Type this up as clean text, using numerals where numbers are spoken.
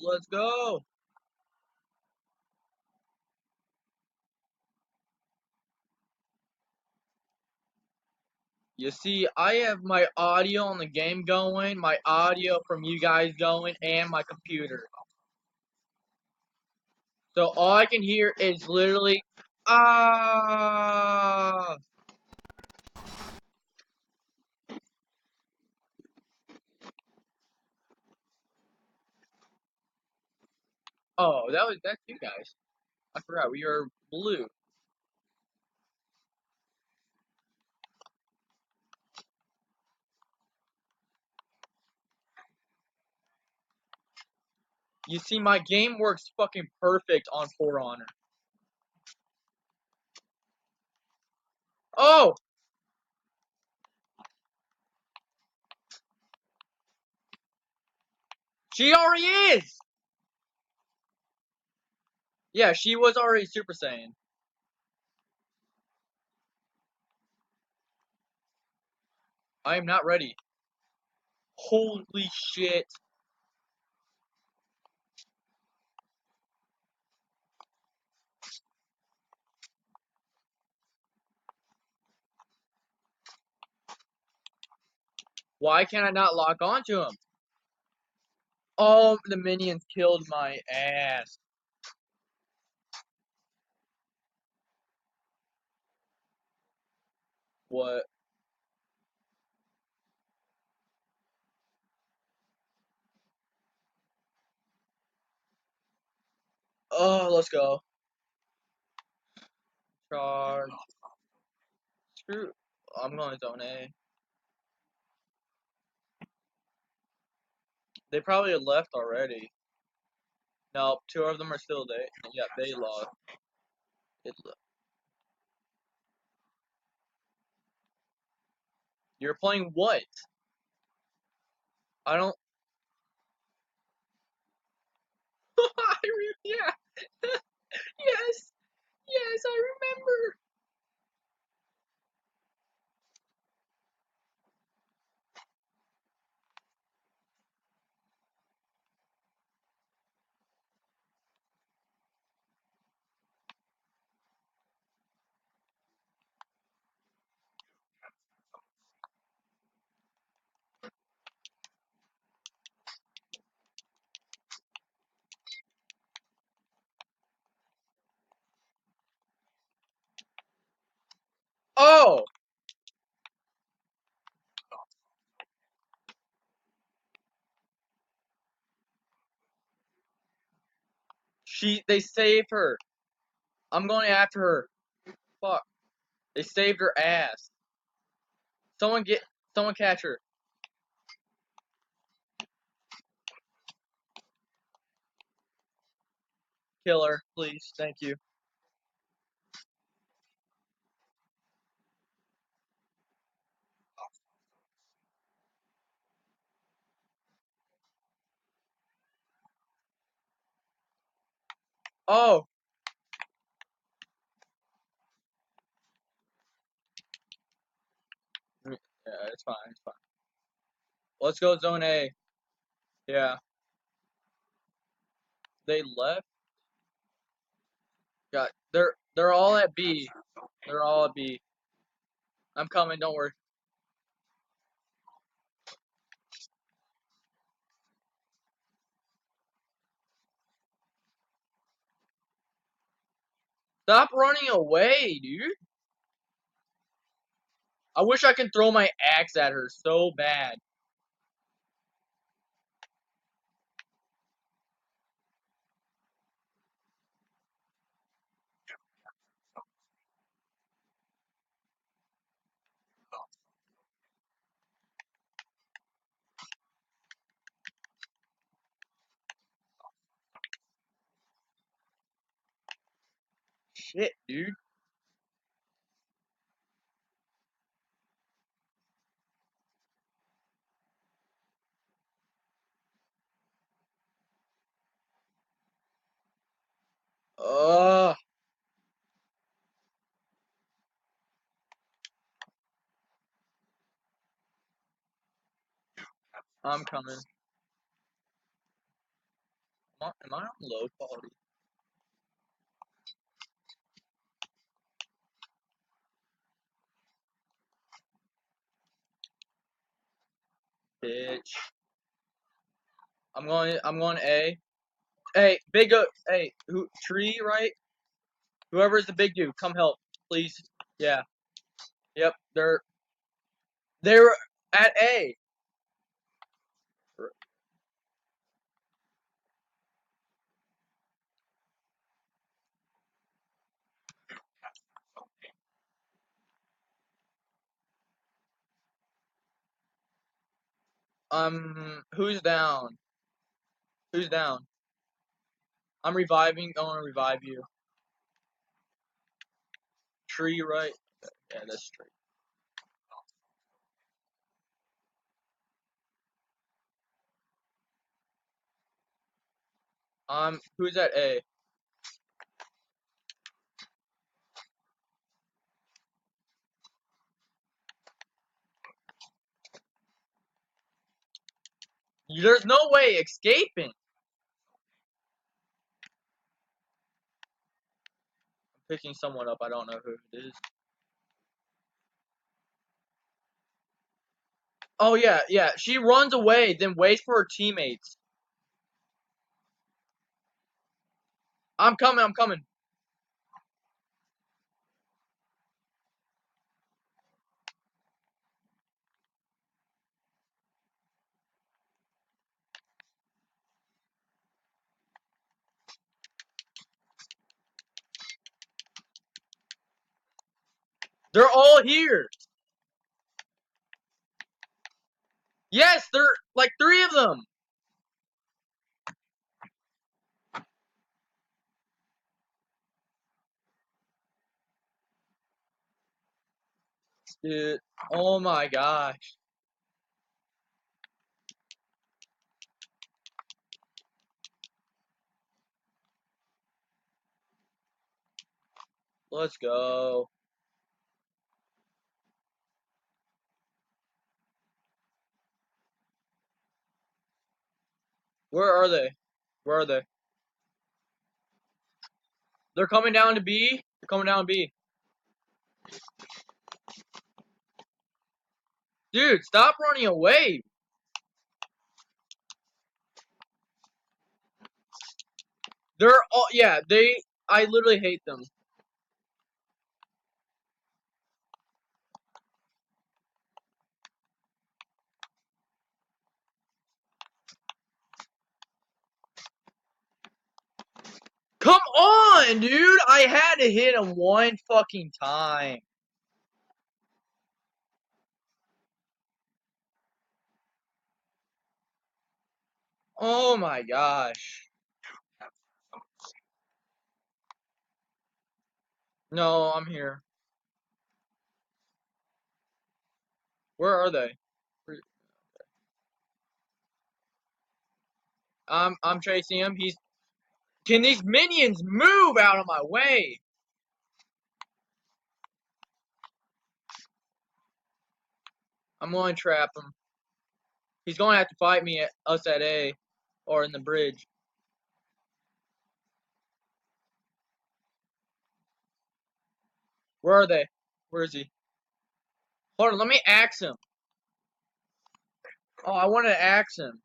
Let's go. You see, I have my audio on the game going, my audio from you guys going, and my computer. So all I can hear is literally, ah. Oh, that's you guys. I forgot we are blue. You see, my game works fucking perfect on For Honor. Oh, she already is. Yeah, she was already Super Saiyan. I am not ready. Holy shit. Why can I not lock onto him? Oh, the minions killed my ass. What? Oh, let's go. Charge. Screw. I'm going zone A. They probably left already. Nope, two of them are still there. Yeah, they lost. It, you're playing what? I don't. Yeah. Yes. Yes, I remember. Oh, they saved her. I'm going after her. Fuck. They saved her ass. Someone get, someone catch her. Kill her, please. Thank you. Oh, yeah, it's fine. It's fine. Let's go zone A. Yeah, they left. Got. They're all at B. They're all at B. I'm coming. Don't worry. Stop running away, dude. I wish I could throw my axe at her so bad. Shit, dude. Ugh. I'm coming. Am I on low quality? Bitch. I'm going A. Hey, big hey, tree, right? Whoever's the big dude, come help, please. Yeah. Yep, they're at A. Who's down? Who's down? I'm reviving. I want to revive you. Tree, right? Yeah, that's tree. Who's at A? There's no way escaping. I'm picking someone up. I don't know who it is. Oh yeah, yeah. She runs away, then waits for her teammates. I'm coming. I'm coming. They're all here. Yes, they're like 3 of them. Dude, oh my gosh. Let's go. Where are they? Where are they? They're coming down to B. They're coming down to B. Dude, stop running away. They're all, yeah, I literally hate them. Come on, dude. I had to hit him one fucking time. Oh my gosh. No, I'm here. Where are they? I'm chasing him. Can these minions move out of my way? I'm going to trap him. He's going to have to fight me us at A or in the bridge. Where are they? Where is he? Hold on, let me axe him. Oh, I wanted to axe him.